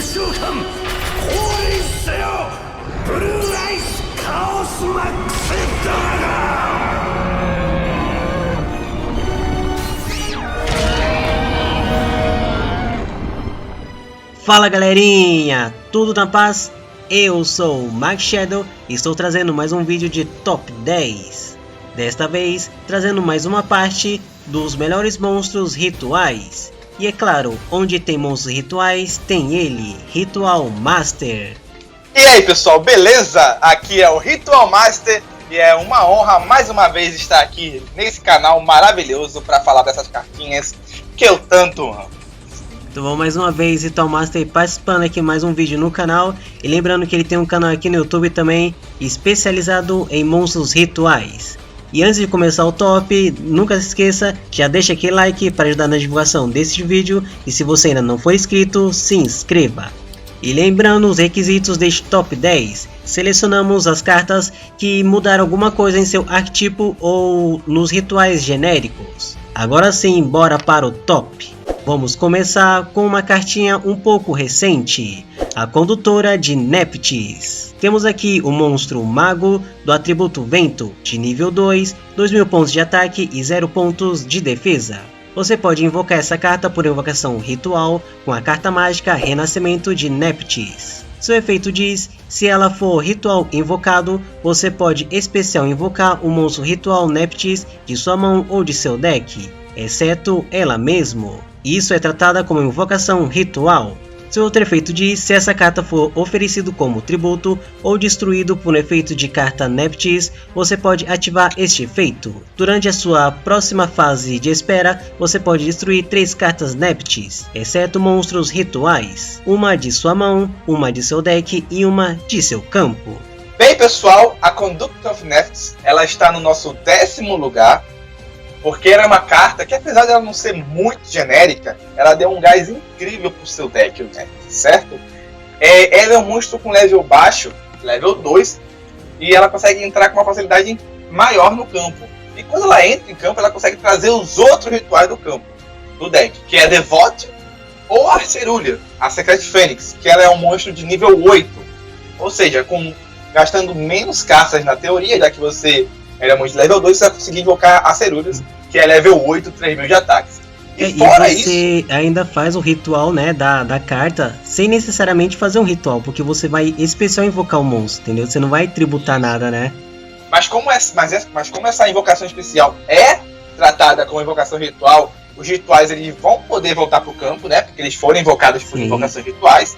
召喚降臨せよブルーアイスカオスマックスドラゴン。Fala galerinha, tudo na paz? Eu sou o Max Shadow e estou trazendo mais um vídeo de Top 10. Desta vez, trazendo mais uma parte dos melhores monstros rituais. E é claro, onde tem monstros rituais, tem ele, Ritual Master. E aí pessoal, beleza? Aqui é o Ritual Master e é uma honra mais uma vez estar aqui nesse canal maravilhoso para falar dessas cartinhas que eu tanto amo. Então vamos mais uma vez, Ritual Master participando aqui mais um vídeo no canal. E lembrando que ele tem um canal aqui no YouTube também, especializado em monstros rituais. E antes de começar o top, nunca se esqueça, já deixa aquele like para ajudar na divulgação desse vídeo. E se você ainda não for inscrito, se inscreva. E lembrando os requisitos deste top 10, selecionamos as cartas que mudaram alguma coisa em seu arquétipo ou nos rituais genéricos. Agora sim, bora para o top. Vamos começar com uma cartinha um pouco recente, a Condutora de Nephthys. Temos aqui o monstro Mago do atributo Vento, de nível 2, 2000 pontos de ataque e 0 pontos de defesa. Você pode invocar essa carta por invocação ritual com a carta mágica Renascimento de Nephthys. Seu efeito diz, se ela for ritual invocado, você pode especial invocar o monstro ritual Nephthys de sua mão ou de seu deck, exceto ela mesmo. Isso é tratada como invocação ritual. Seu outro efeito diz, se essa carta for oferecido como tributo ou destruído por um efeito de carta Nephthys, você pode ativar este efeito. Durante a sua próxima fase de espera, você pode destruir 3 cartas Nephthys, exceto monstros rituais. Uma de sua mão, uma de seu deck e uma de seu campo. Bem pessoal, a Conductor of Nephthys, ela está no nosso 10º lugar. Porque era uma carta que, apesar de ela não ser muito genérica, ela deu um gás incrível pro seu deck, né? Certo? Ela é um monstro com level baixo, level 2, e ela consegue entrar com uma facilidade maior no campo. E quando ela entra em campo, ela consegue trazer os outros rituais do campo, do deck, que é a Devote ou a Cerulea, a Secret Fênix, que ela é um monstro de nível 8. Ou seja, gastando menos cartas na teoria, já que você... Ele é muito de level 2, você vai conseguir invocar a Cerulea, que é level 8, 3000 de ataques. E fora isso, você ainda faz o ritual, né, da carta, sem necessariamente fazer um ritual, porque você vai especial invocar o monstro, entendeu? Você não vai tributar nada, né? Mas como essa invocação especial é tratada como invocação ritual, os rituais eles vão poder voltar pro campo, né? Porque eles foram invocados por invocações rituais.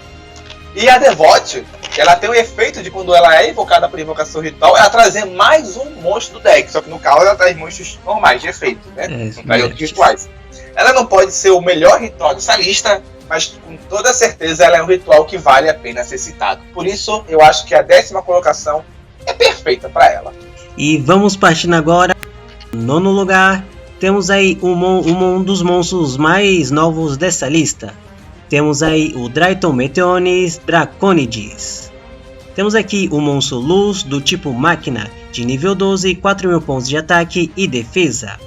E a Devote, ela tem o efeito de quando ela é invocada por invocação ritual, ela trazer mais um monstro do deck. Só que no caso ela traz monstros normais de efeito, né? Não traz outros rituais. Ela não pode ser o melhor ritual dessa lista, mas com toda certeza ela é um ritual que vale a pena ser citado. Por isso eu acho que a 10ª colocação é perfeita para ela. E vamos partindo agora. No 9º lugar, temos aí um dos monstros mais novos dessa lista. Temos aí o Dryton Meteonis Draconides. Temos aqui o monstro Luz do tipo Máquina, de nível 12, 4000 pontos de ataque e defesa.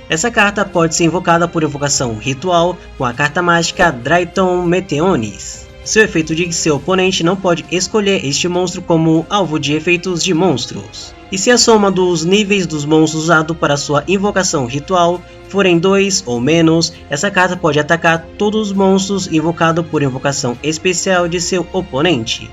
Essa carta pode ser invocada por invocação ritual com a carta mágica Dryton Meteonis. Seu efeito diz que seu oponente não pode escolher este monstro como alvo de efeitos de monstros. E se a soma dos níveis dos monstros usado para sua invocação ritual forem 2 ou menos, essa carta pode atacar todos os monstros invocados por invocação especial de seu oponente.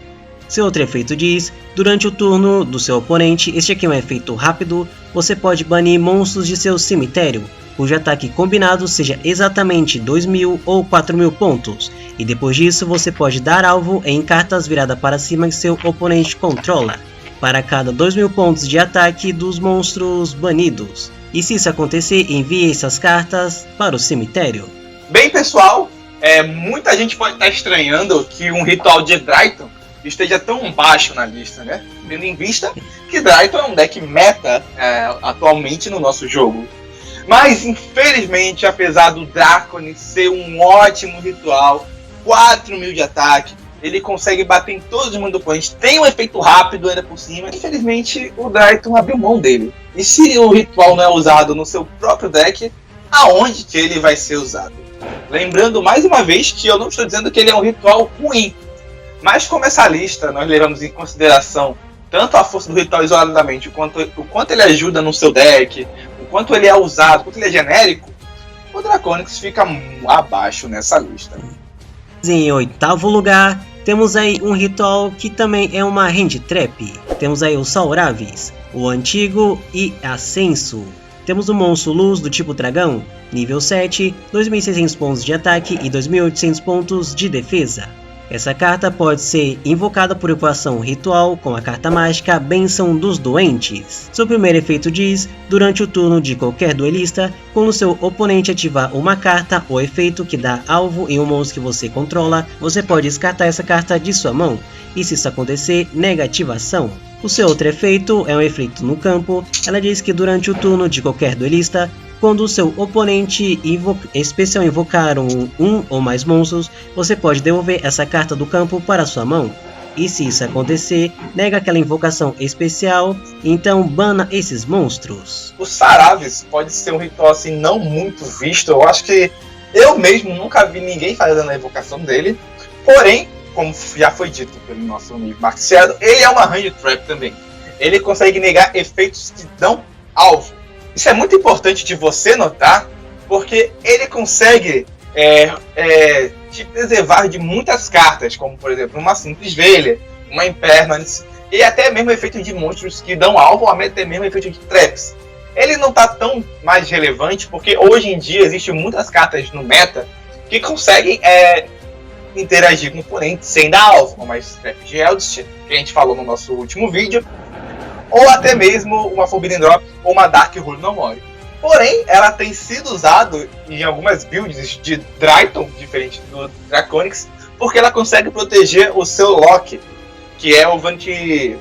Seu outro efeito diz, durante o turno do seu oponente, este aqui é um efeito rápido, você pode banir monstros de seu cemitério, cujo ataque combinado seja exatamente 2000 ou 4000 pontos, e depois disso você pode dar alvo em cartas viradas para cima que seu oponente controla, para cada 2000 pontos de ataque dos monstros banidos. E se isso acontecer, envie essas cartas para o cemitério. Bem pessoal, muita gente pode estar estranhando que um ritual de Dryton esteja tão baixo na lista, né? Tendo em vista que Dryton é um deck meta atualmente no nosso jogo. Mas infelizmente, apesar do Dracone ser um ótimo ritual, 4000 de ataque, ele consegue bater em todos os mundos do oponente, tem um efeito rápido ainda por cima. Infelizmente, o Dryton abriu mão dele. E se o ritual não é usado no seu próprio deck, aonde que ele vai ser usado? Lembrando mais uma vez que eu não estou dizendo que ele é um ritual ruim, Mas como essa lista nós levamos em consideração tanto a força do ritual isoladamente, o quanto ele ajuda no seu deck, o quanto ele é usado, o quanto ele é genérico, o Draconix fica abaixo nessa lista. Em oitavo lugar, temos aí um ritual que também é uma hand trap. Temos aí o Sauravis, o Antigo e Ascenso. Temos o Monstro Luz do tipo Dragão, nível 7, 2.600 pontos de ataque e 2.800 pontos de defesa. Essa carta pode ser invocada por equação ritual com a carta mágica Bênção dos Doentes. Seu primeiro efeito diz: durante o turno de qualquer duelista, quando seu oponente ativar uma carta ou efeito que dá alvo em um monstro que você controla, você pode descartar essa carta de sua mão, e se isso acontecer, nega ativação. O seu outro efeito é um efeito no campo. Ela diz que durante o turno de qualquer duelista, quando o seu oponente especial invocar um ou mais monstros, você pode devolver essa carta do campo para sua mão. E se isso acontecer, nega aquela invocação especial, então bana esses monstros. O Sauravis pode ser um ritual assim não muito visto. Eu acho que eu mesmo nunca vi ninguém fazendo a invocação dele. Porém, como já foi dito pelo nosso amigo Marciano, ele é uma hand trap também. Ele consegue negar efeitos que dão alvo. Isso é muito importante de você notar, porque ele consegue te preservar de muitas cartas, como por exemplo uma Simples Velha, uma Impermanence, e até mesmo efeito de monstros que dão alvo, ou até mesmo efeito de traps. Ele não está tão mais relevante, porque hoje em dia existem muitas cartas no meta que conseguem interagir com o oponente sem dar alvo, como a Trap de Eldritch, que a gente falou no nosso último vídeo, ou até mesmo uma Forbidden Drop ou uma Dark Hole No More. Porém, ela tem sido usada em algumas builds de Dryton, diferente do Draconix, porque ela consegue proteger o seu Lock, que é o Vanity,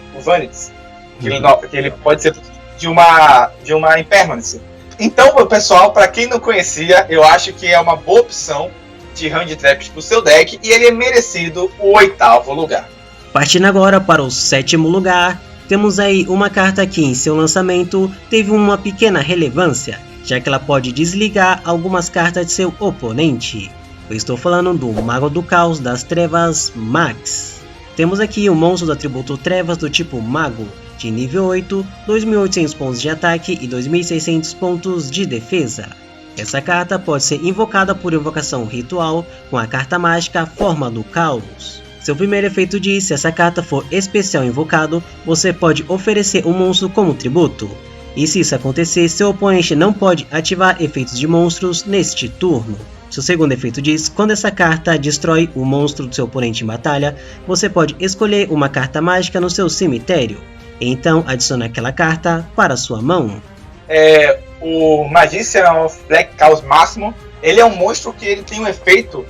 que ele pode ser de uma Impermanence. Então, pessoal, para quem não conhecia, eu acho que é uma boa opção de Hand Traps para o seu deck, e ele é merecido o 8º lugar. Partindo agora para o 7º lugar, temos aí uma carta que em seu lançamento teve uma pequena relevância, já que ela pode desligar algumas cartas de seu oponente. Eu estou falando do Mago do Caos das Trevas Max. Temos aqui o monstro do atributo Trevas do tipo Mago, de nível 8, 2.800 pontos de ataque e 2.600 pontos de defesa. Essa carta pode ser invocada por invocação ritual com a carta mágica Forma do Caos. Seu primeiro efeito diz: se essa carta for especial invocado, você pode oferecer um monstro como tributo. E se isso acontecer, seu oponente não pode ativar efeitos de monstros neste turno. Seu segundo efeito diz: quando essa carta destrói o monstro do seu oponente em batalha, você pode escolher uma carta mágica no seu cemitério. Então adicione aquela carta para sua mão. O Magician of Black Chaos Máximo, ele é um monstro que ele tem um efeito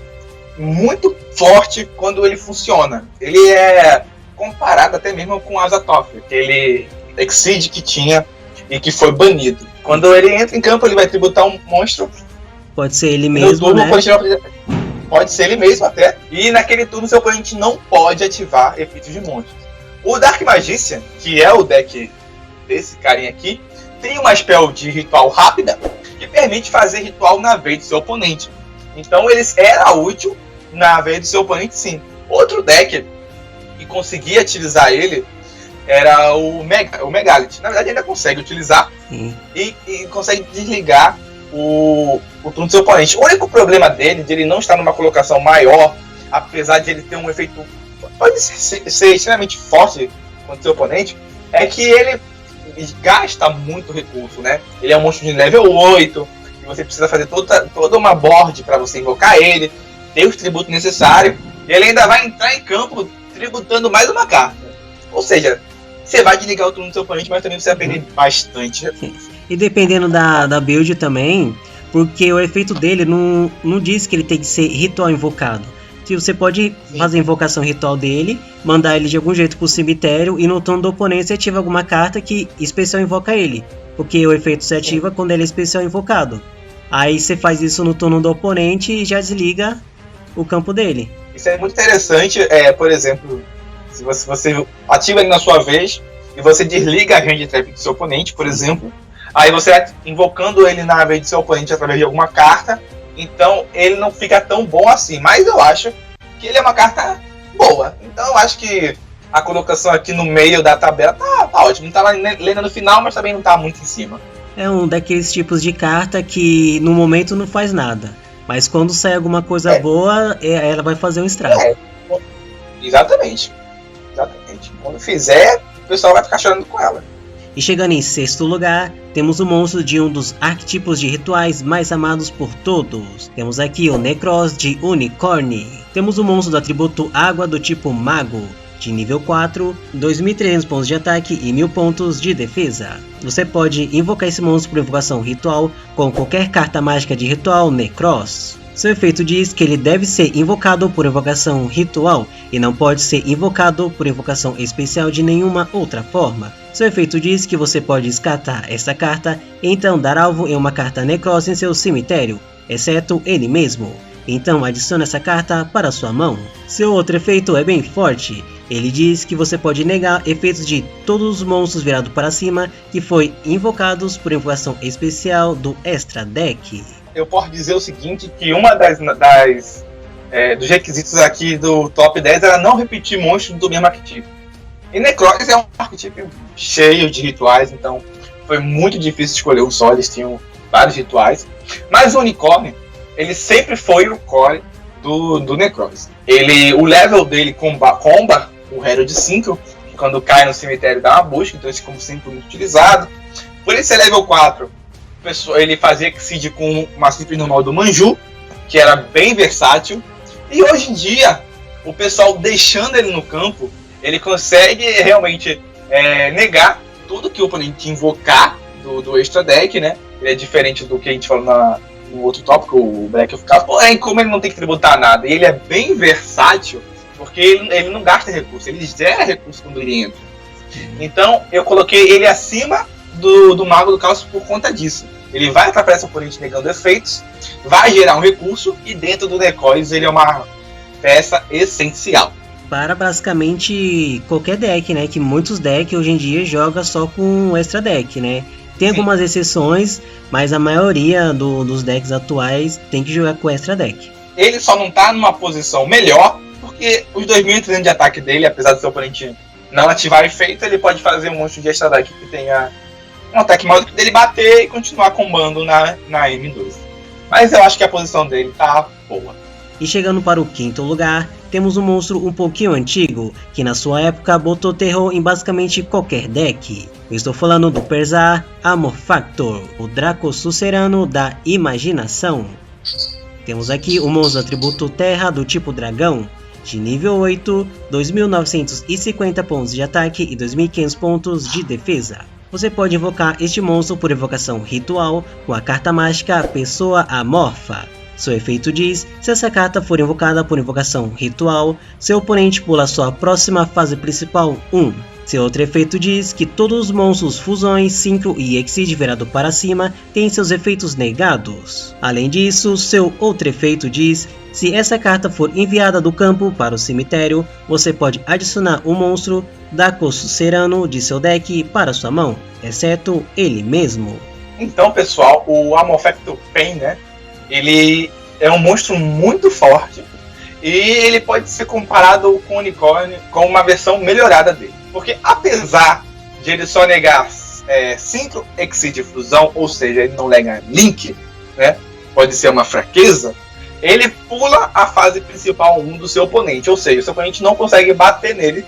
muito forte quando ele funciona. Ele é comparado até mesmo com Azathoth, aquele Exceed que tinha e que foi banido. Quando ele entra em campo, ele vai tributar um monstro. Pode ser ele mesmo, turno, né? Pode ser ele mesmo até. E naquele turno seu oponente não pode ativar efeitos de monstros. O Dark Magician, que é o deck desse carinha aqui, tem uma spell de ritual rápida que permite fazer ritual na vez do seu oponente. Então ele era útil na vez do seu oponente, sim. Outro deck que conseguia utilizar ele era o Megalith. Na verdade, ainda consegue utilizar e consegue desligar o turno do seu oponente. O único problema dele, de ele não estar numa colocação maior, apesar de ele ter um efeito pode ser extremamente forte contra o seu oponente, é que ele gasta muito recurso, né? Ele é um monstro de level 8, e você precisa fazer toda uma board para você invocar ele, ter os tributos necessários, e ele ainda vai entrar em campo tributando mais uma carta. Ou seja, você vai desligar o turno do seu oponente, mas também você vai perder bastante recurso. E dependendo da build também, porque o efeito dele não diz que ele tem que ser ritual invocado. Você pode fazer a invocação ritual dele, mandar ele de algum jeito pro cemitério, e no turno do oponente você ativa alguma carta que especial invoca ele. Porque o efeito se ativa quando ele é especial invocado. Aí você faz isso no turno do oponente e já desliga o campo dele. Isso é muito interessante, por exemplo, se você ativa ele na sua vez e você desliga a hand trap do seu oponente, por exemplo, aí você vai invocando ele na vez do seu oponente através de alguma carta, então ele não fica tão bom assim, mas eu acho que ele é uma carta boa. Então eu acho que a colocação aqui no meio da tabela tá ótimo. Não tá lá lendo no final, mas também não tá muito em cima. É um daqueles tipos de carta que no momento não faz nada, mas quando sai alguma coisa boa, ela vai fazer um estrago. Exatamente. Quando fizer, o pessoal vai ficar chorando com ela. E chegando em sexto lugar, temos o monstro de um dos arquetipos de rituais mais amados por todos. Temos aqui o Necros de Unicorn. Temos o monstro do atributo água do tipo mago, de nível 4, 2.300 pontos de ataque e 1.000 pontos de defesa. Você pode invocar esse monstro por invocação ritual com qualquer carta mágica de ritual Necros. Seu efeito diz que ele deve ser invocado por invocação ritual e não pode ser invocado por invocação especial de nenhuma outra forma. Seu efeito diz que você pode descartar essa carta e então dar alvo em uma carta Necros em seu cemitério, exceto ele mesmo. Então adicione essa carta para sua mão. Seu outro efeito é bem forte. Ele diz que você pode negar efeitos de todos os monstros virados para cima que foi invocados por invocação especial do Extra Deck. Eu posso dizer o seguinte, que uma dos requisitos aqui do top 10 era não repetir monstros do mesmo arquetipo. E Necros é um arquetipo cheio de rituais, então foi muito difícil escolher um só, eles tinham vários rituais. Mas o Unicorn, ele sempre foi o core do Necros. O level dele comba o Herald 5, que quando cai no cemitério dá uma busca, então esse como sempre muito utilizado. Por ele ser level 4, ele fazia Exceed com uma simples normal do Manju, que era bem versátil. E hoje em dia, o pessoal deixando ele no campo, ele consegue realmente negar tudo que o oponente invocar do Extra Deck, né? Ele é diferente do que a gente falou no outro tópico, o Black of Chaos. Porém, como ele não tem que tributar nada, e ele é bem versátil, porque ele não gasta recurso, ele gera recurso quando ele entra. Então, eu coloquei ele acima do Mago do Caos por conta disso. Ele vai atrapalhar esse oponente negando efeitos, vai gerar um recurso, e dentro do Necros ele é uma peça essencial. Para basicamente qualquer deck, né? Que muitos decks hoje em dia jogam só com Extra Deck, né? Tem algumas exceções, mas a maioria dos decks atuais tem que jogar com Extra Deck. Ele só não tá numa posição melhor, porque os 2.300 de ataque dele, apesar do seu oponente não ativar efeito, ele pode fazer um monstro de Extra Deck que tenha um ataque maior do que dele bater e continuar combando na M2. Mas eu acho que a posição dele tá boa. E chegando para o quinto lugar, temos um monstro um pouquinho antigo, que na sua época botou terror em basicamente qualquer deck. Eu estou falando do Perzar Amorphactor, o Draco Sucerano da Imaginação. Temos aqui o monstro atributo Terra do tipo Dragão, de nível 8, 2.950 pontos de ataque e 2.500 pontos de defesa. Você pode invocar este monstro por invocação ritual com a carta mágica Pessoa Amorfa. Seu efeito diz: se essa carta for invocada por invocação ritual, seu oponente pula sua próxima fase principal 1. Seu outro efeito diz que todos os monstros fusões, Synchro e Exceed virado para cima têm seus efeitos negados. Além disso, seu outro efeito diz: se essa carta for enviada do campo para o cemitério, você pode adicionar um monstro Draco Sucerano de seu deck para sua mão, exceto ele mesmo. Então, pessoal, o Amorphactor Pain, né? Ele é um monstro muito forte e ele pode ser comparado com o Unicorn com uma versão melhorada dele. Porque apesar de ele só negar Synchro, Exceed e Fusão, ou seja, ele não nega Link, né? Pode ser uma fraqueza, ele pula a fase principal 1 do seu oponente, ou seja, o seu oponente não consegue bater nele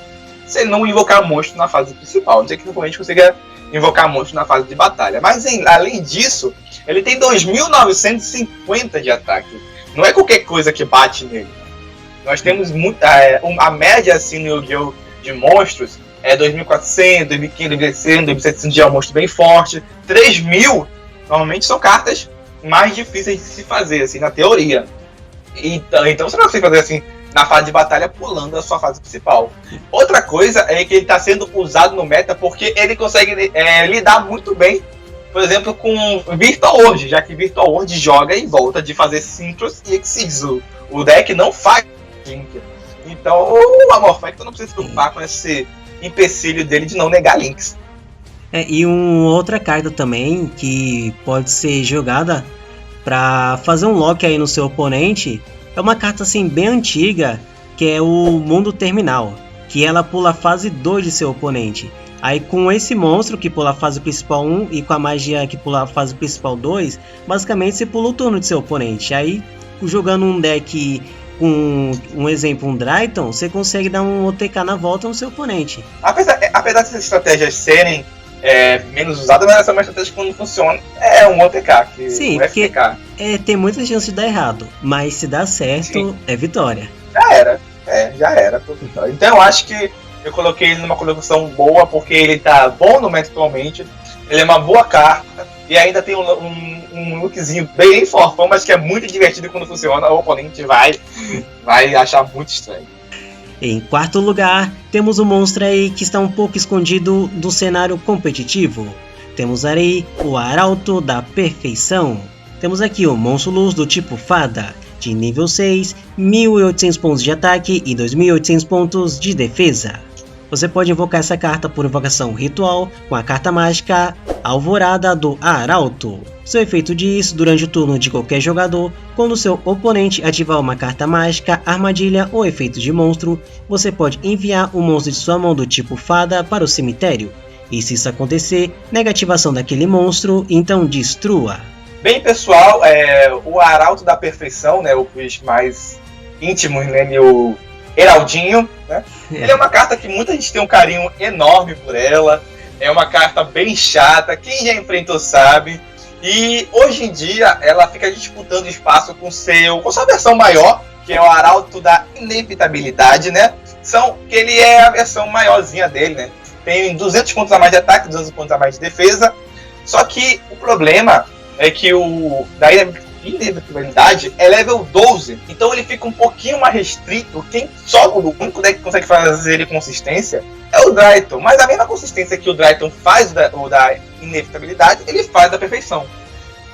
se ele não invocar monstro na fase principal. Não sei que o oponente consiga invocar monstro na fase de batalha. Mas além disso, ele tem 2.950 de ataque. Não é qualquer coisa que bate nele. Nós temos a média assim no Yu-Gi-Oh! De monstros é 2.400, 2.500, 2.600, 2.700 já é um monstro bem forte. 3.000 normalmente são cartas mais difíceis de se fazer, assim, na teoria. Então você não consegue fazer assim na fase de batalha pulando a sua fase principal. Outra coisa é que ele está sendo usado no meta porque ele consegue lidar muito bem, por exemplo, com Virtual World, já que Virtual World joga em volta de fazer Synchros e Exceeds. O deck não faz Link. Então o Amorphactor não precisa se preocupar com esse empecilho dele de não negar links. E uma outra carta também que pode ser jogada para fazer um lock aí no seu oponente é uma carta assim bem antiga que é o Mundo Terminal, que ela pula a fase 2 de seu oponente. Aí com esse monstro que pula a fase principal 1 e com a magia que pula a fase principal 2, basicamente você pula o turno de seu oponente. Aí jogando um deck com um exemplo, um Drayton, você consegue dar um OTK na volta no seu oponente. Apesar dessas estratégias serem menos usadas, mas essa é uma estratégia que quando funciona é um OTK. Sim, porque tem muita chance de dar errado, mas se dá certo, sim, é vitória. Já era. Então eu acho que eu coloquei ele numa colocação boa, porque ele tá bom no meta atualmente, ele é uma boa carta, e ainda tem um lookzinho bem forfão, mas que é muito divertido quando funciona, o oponente vai achar muito estranho. Em quarto lugar, temos um monstro aí que está um pouco escondido do cenário competitivo. Temos aí o Arauto da Perfeição. Temos aqui o monstro luz do tipo Fada, de nível 6, 1800 pontos de ataque e 2800 pontos de defesa. Você pode invocar essa carta por invocação ritual com a carta mágica Alvorada do Arauto. Seu efeito diz, durante o turno de qualquer jogador, quando seu oponente ativar uma carta mágica, armadilha ou efeito de monstro, você pode enviar um monstro de sua mão do tipo Fada para o cemitério. E se isso acontecer, negativação daquele monstro, então destrua. Bem pessoal, o Arauto da Perfeição, né, os mais íntimos, né, o Heraldinho, né? Ele é uma carta que muita gente tem um carinho enorme por ela, é uma carta bem chata, quem já enfrentou sabe, e hoje em dia ela fica disputando espaço com sua versão maior, que é o Arauto da Inevitabilidade, né? Ele é a versão maiorzinha dele, né? Tem 200 pontos a mais de ataque, 200 pontos a mais de defesa, só que o problema é que o da Inevitabilidade é level 12, então ele fica um pouquinho mais restrito. O único deck que consegue fazer ele consistência é o Drayton, mas a mesma consistência que o Drayton faz o da Inevitabilidade, ele faz da Perfeição.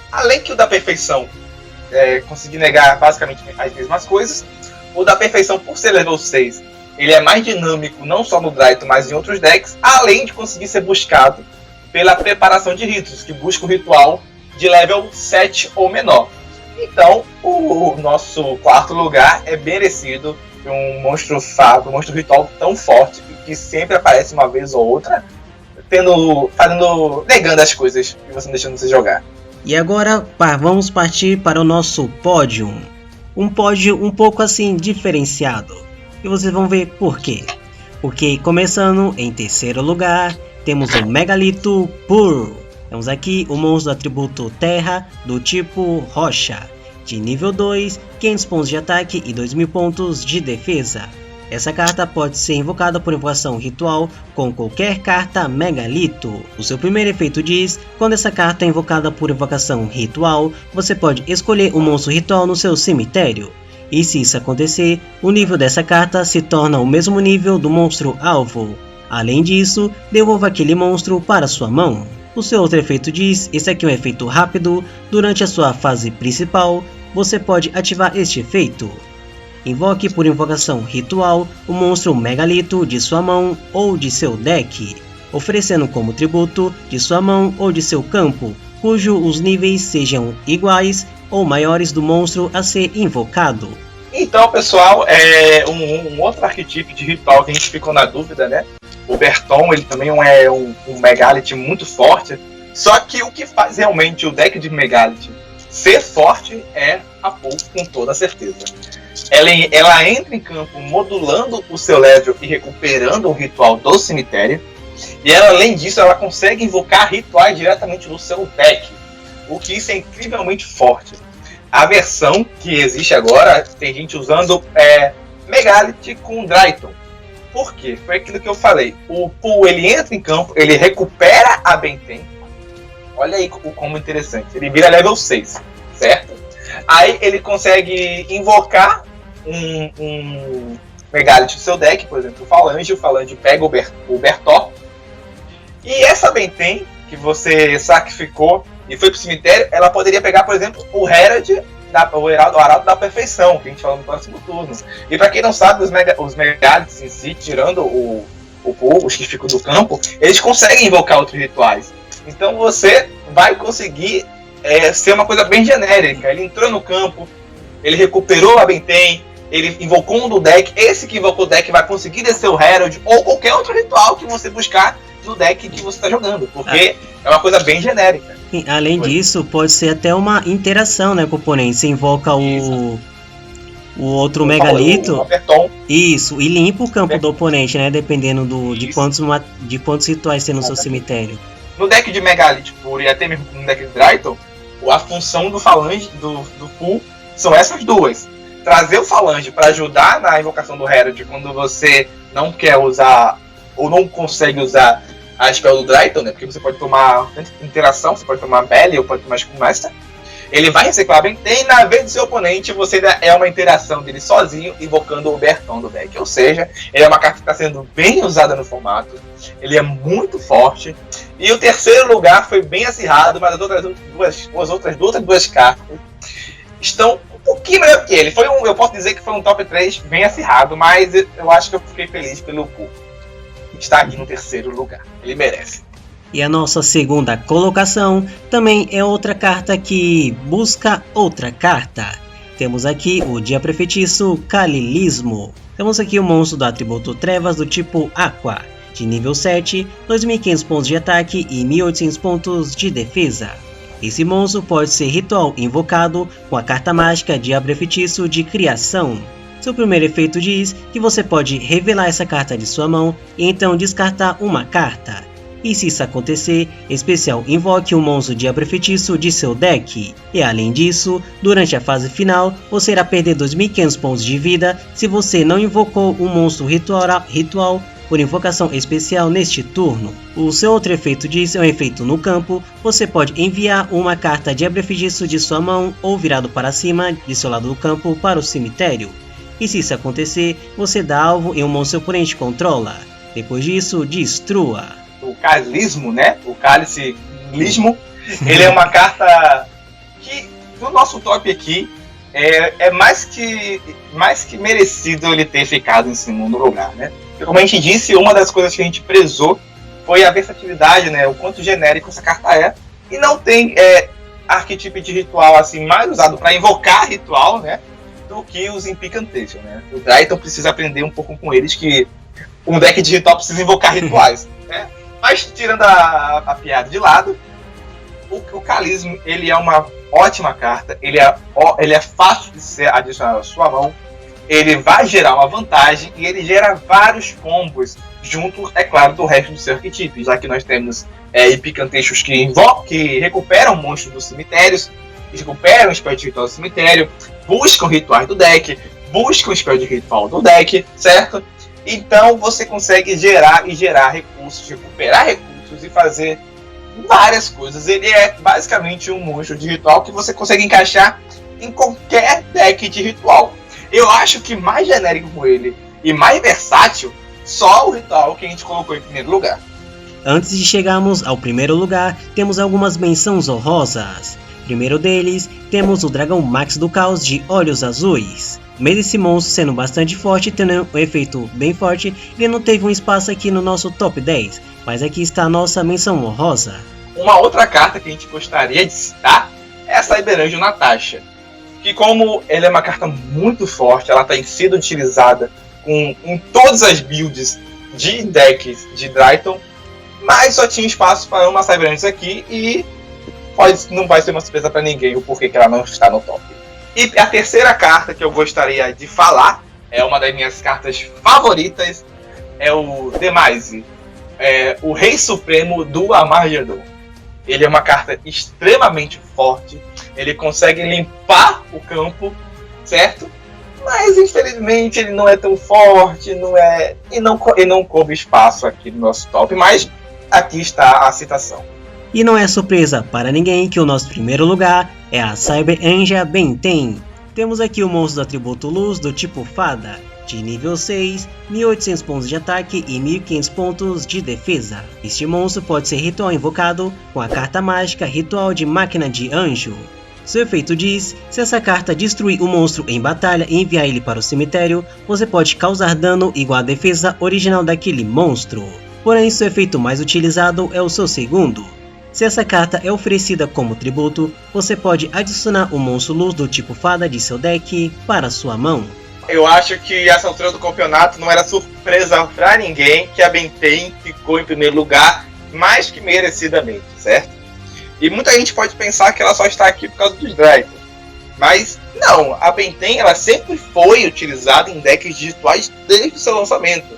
Além que o da Perfeição conseguir negar basicamente as mesmas coisas, o da Perfeição, por ser level 6, ele é mais dinâmico não só no Drayton, mas em outros decks, além de conseguir ser buscado pela preparação de ritos, que busca o ritual de level 7 ou menor. Então, o nosso quarto lugar é merecido de um monstro fado, um monstro ritual tão forte que sempre aparece uma vez ou outra, negando as coisas e você não deixando você jogar. E agora vamos partir para o nosso pódio. Um pódio um pouco assim diferenciado. E vocês vão ver por quê. Porque começando em terceiro lugar, temos o Megalito Puro. Temos aqui o monstro do atributo Terra do tipo Rocha, de nível 2, 500 pontos de ataque e 2000 pontos de defesa. Essa carta pode ser invocada por invocação ritual com qualquer carta Megalito. O seu primeiro efeito diz, quando essa carta é invocada por invocação ritual, você pode escolher um monstro ritual no seu cemitério. E se isso acontecer, o nível dessa carta se torna o mesmo nível do monstro alvo. Além disso, devolva aquele monstro para sua mão. O seu outro efeito diz, esse aqui é um efeito rápido, durante a sua fase principal, você pode ativar este efeito. Invoque por invocação ritual o monstro Megalito de sua mão ou de seu deck, oferecendo como tributo de sua mão ou de seu campo, cujo os níveis sejam iguais ou maiores do monstro a ser invocado. Então, pessoal, um outro arquétipo de ritual que a gente ficou na dúvida, né? O Berton, ele também é um Megalith muito forte, só que o que faz realmente o deck de Megalith ser forte é a Pool, com toda certeza. Ela entra em campo modulando o seu level e recuperando o ritual do cemitério, e ela, além disso, ela consegue invocar rituais diretamente no seu deck, o que isso é incrivelmente forte. A versão que existe agora, tem gente usando Megalith com Drayton. Por quê? Foi aquilo que eu falei. O Pool, ele entra em campo, ele recupera a Benten. Olha aí como interessante. Ele vira level 6, certo? Aí ele consegue invocar um Megalith no seu deck, por exemplo, o Falange pega o Bertor. E essa Benten, que você sacrificou e foi pro cemitério, ela poderia pegar, por exemplo, o Herald, o Arauto da Perfeição, que a gente fala no próximo turno. E pra quem não sabe, os Megaliths em si, tirando o Pool, os que ficam do campo, eles conseguem invocar outros rituais. Então você vai conseguir ser uma coisa bem genérica. Ele entrou no campo, ele recuperou a Benten, ele invocou um do deck, esse que invocou o deck vai conseguir descer o Herald ou qualquer outro ritual que você buscar no deck que você está jogando, porque é uma coisa bem genérica. E, além disso, pode ser até uma interação, né, com o oponente. Você invoca o outro megalito. Isso, e limpa o campo do oponente, né? Dependendo de quantos rituais tem no seu cemitério. No deck de Megalith Puro e até mesmo no deck de Dryton, a função do Falange, do pool, são essas duas. Trazer o Falange para ajudar na invocação do Herald quando você não quer usar ou não consegue usar a spell do Dryton, né? Porque você pode tomar interação, você pode tomar Belly ou pode tomar Schoolmaster. Ele vai reciclar bem, e na vez do seu oponente, você ainda é uma interação dele sozinho, invocando o Berton do deck. Ou seja, ele é uma carta que está sendo bem usada no formato, ele é muito forte. E o terceiro lugar foi bem acirrado, mas as outras duas cartas estão um pouquinho melhor que ele. Eu posso dizer que foi um top 3 bem acirrado, mas eu acho que eu fiquei feliz pelo Ku. Está aqui no terceiro lugar, ele merece. E a nossa segunda colocação também é outra carta que busca outra carta. Temos aqui o Dia Prefeitiço Calilismo. Temos aqui o monstro do atributo Trevas do tipo Aqua, de nível 7, 2.500 pontos de ataque e 1.800 pontos de defesa. Esse monstro pode ser ritual invocado com a carta mágica Dia Prefeitiço de Criação. Seu primeiro efeito diz que você pode revelar essa carta de sua mão e então descartar uma carta. E se isso acontecer, especial invoque um monstro Dia Prefeitiço de seu deck. E além disso, durante a fase final, você irá perder 2.500 pontos de vida se você não invocou um monstro ritual por invocação especial neste turno. O seu outro efeito disso é um efeito no campo. Você pode enviar uma carta Dia Prefeitiço de sua mão ou virado para cima de seu lado do campo para o cemitério. E se isso acontecer, você dá alvo em um monstro que o oponente controla. Depois disso, destrua. O Calilismo, né? O Cálice-lismo, ele é uma carta que, no nosso top aqui, é mais que merecido ele ter ficado em segundo lugar, né? Porque, como a gente disse, uma das coisas que a gente prezou foi a versatilidade, né? O quanto genérico essa carta é. E não tem arquétipo de ritual assim mais usado para invocar ritual, né? Do que os Incantation, né? O Dryton precisa aprender um pouco com eles que um deck de ritual precisa invocar rituais, né? Mas tirando a piada de lado, o Calismo, ele é uma ótima carta, ele é fácil de ser adicionado à sua mão, ele vai gerar uma vantagem e ele gera vários combos junto, é claro, do resto do seu arquétipo, já que nós temos Incantations que recuperam monstros dos cemitérios, recuperam o spell de ritual do cemitério, buscam rituais do deck, buscam o spell de ritual do deck, certo? Então você consegue gerar recursos, recuperar recursos e fazer várias coisas. Ele é basicamente um monstro de ritual que você consegue encaixar em qualquer deck de ritual. Eu acho que mais genérico com ele e mais versátil, só o ritual que a gente colocou em primeiro lugar. Antes de chegarmos ao primeiro lugar, temos algumas menções honrosas. Primeiro deles, temos o Dragão Max do Caos de Olhos Azuis. Mesmo esse monstro sendo bastante forte, tendo um efeito bem forte, ele não teve um espaço aqui no nosso top 10, mas aqui está a nossa menção honrosa. Uma outra carta que a gente gostaria de citar é a Cyber-Angel Natasha, que como ela é uma carta muito forte, ela tem sido utilizada em todas as builds de decks de Dryton, mas só tinha espaço para uma Cyber-Angel aqui e não vai ser uma surpresa para ninguém o porquê que ela não está no top. E a terceira carta que eu gostaria de falar, é uma das minhas cartas favoritas, é o Demise, o Rei Supremo do Amargedon. Ele é uma carta extremamente forte, ele consegue limpar o campo, certo? Mas infelizmente ele não é tão forte, e não coube espaço aqui no nosso top, mas aqui está a citação. E não é surpresa para ninguém que o nosso primeiro lugar é a Cyber-Angel Benten. Temos aqui o monstro do atributo Luz do tipo Fada, de nível 6, 1.800 pontos de ataque e 1.500 pontos de defesa. Este monstro pode ser ritual invocado com a carta mágica Ritual de Máquina de Anjo. Seu efeito diz, se essa carta destruir o monstro em batalha e enviar ele para o cemitério, você pode causar dano igual à defesa original daquele monstro. Porém, seu efeito mais utilizado é o seu segundo. Se essa carta é oferecida como tributo, você pode adicionar o monstro luz do tipo Fada de seu deck para sua mão. Eu acho que essa altura do campeonato não era surpresa pra ninguém que a Benten ficou em primeiro lugar, mais que merecidamente, certo? E muita gente pode pensar que ela só está aqui por causa dos Drayton. Mas não, a Benten ela sempre foi utilizada em decks de rituais desde o seu lançamento.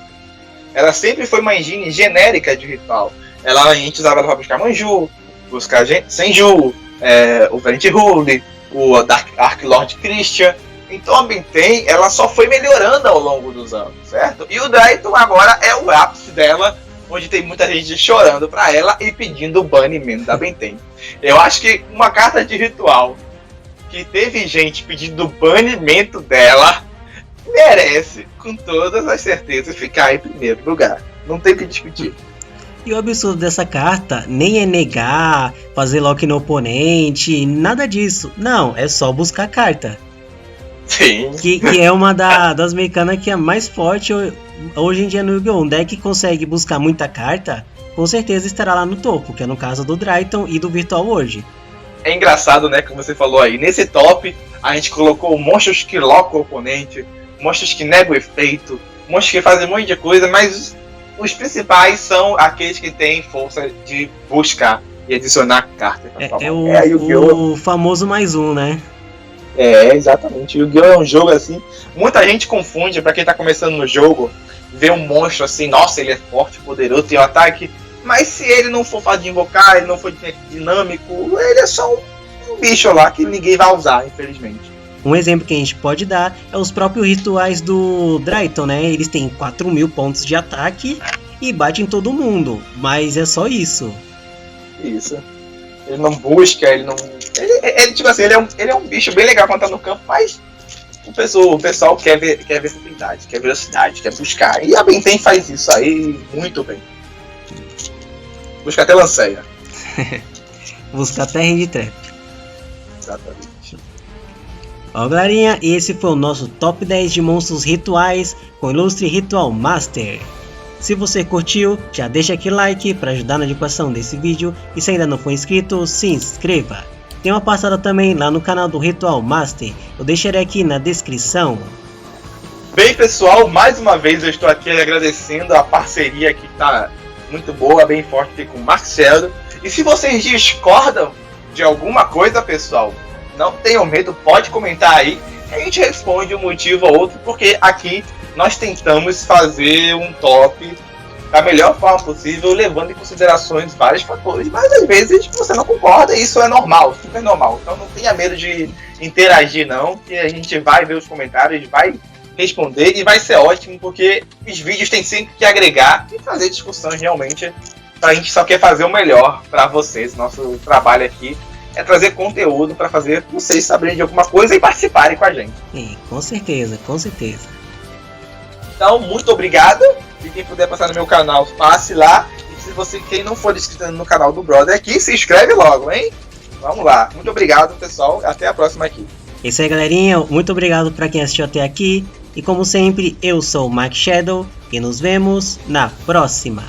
Ela sempre foi uma engine genérica de ritual. A gente usava ela para buscar Manju, buscar Senju, o Variant Rule, o Dark Lord Christian. Então a Benten ela só foi melhorando ao longo dos anos, certo? E o Drayton agora é o ápice dela, onde tem muita gente chorando pra ela e pedindo o banimento da Benten. Eu acho que uma carta de ritual que teve gente pedindo o banimento dela merece, com todas as certezas, ficar em primeiro lugar. Não tem o que discutir. E o absurdo dessa carta nem é negar, fazer lock no oponente, nada disso. Não, é só buscar carta. Sim. Que é uma das mecânicas que é mais forte hoje em dia no Yu-Gi-Oh! Um deck que consegue buscar muita carta, com certeza estará lá no topo, que é no caso do Drayton e do Virtual World. É engraçado, né, como você falou aí, nesse top a gente colocou monstros que locam o oponente, monstros que negam o efeito, monstros que fazem um monte de coisa, mas os principais são aqueles que têm força de buscar e adicionar cartas. O famoso mais um, né? Exatamente. O Yu-Gi-Oh! É um jogo assim. Muita gente confunde, pra quem tá começando no jogo, ver um monstro assim, nossa, ele é forte, poderoso, tem um ataque. Mas se ele não for fácil de invocar, ele não for dinâmico, ele é só um bicho lá que ninguém vai usar, infelizmente. Um exemplo que a gente pode dar é os próprios rituais do Drayton, né? Eles têm 4.000 pontos de ataque e batem todo mundo, mas é só isso. Isso. Ele não busca, ele não... Ele tipo assim, ele é um bicho bem legal quando tá no campo, mas o pessoal quer versatilidade, quer velocidade, quer buscar. E a Benten faz isso aí muito bem. Busca até Lanceia. Busca até Handtrap. Exatamente. Ó, galerinha, esse foi o nosso top 10 de monstros rituais com Ilustre Ritual Master. Se você curtiu, já deixa aquele like para ajudar na divulgação desse vídeo e se ainda não for inscrito, se inscreva. Tem uma passada também lá no canal do Ritual Master, eu deixarei aqui na descrição. Bem pessoal, mais uma vez eu estou aqui agradecendo a parceria que está muito boa, bem forte aqui com o Marcelo. E se vocês discordam de alguma coisa, pessoal, não tenham medo, pode comentar aí, a gente responde um motivo ou outro, porque aqui nós tentamos fazer um top da melhor forma possível, levando em considerações vários fatores, mas às vezes você não concorda e isso é normal, super normal. Então não tenha medo de interagir não, que a gente vai ver os comentários, vai responder e vai ser ótimo, porque os vídeos têm sempre que agregar e fazer discussões realmente. A gente só quer fazer o melhor para vocês. Nosso trabalho aqui é trazer conteúdo para fazer vocês saberem de alguma coisa e participarem com a gente. Com certeza, com certeza. Então, muito obrigado. E quem puder passar no meu canal, passe lá. E se você, quem não for inscrito no canal do Brother aqui, se inscreve logo, hein? Vamos lá. Muito obrigado, pessoal. Até a próxima aqui. É isso aí, galerinha. Muito obrigado para quem assistiu até aqui. E como sempre, eu sou o Mike Shadow e nos vemos na próxima.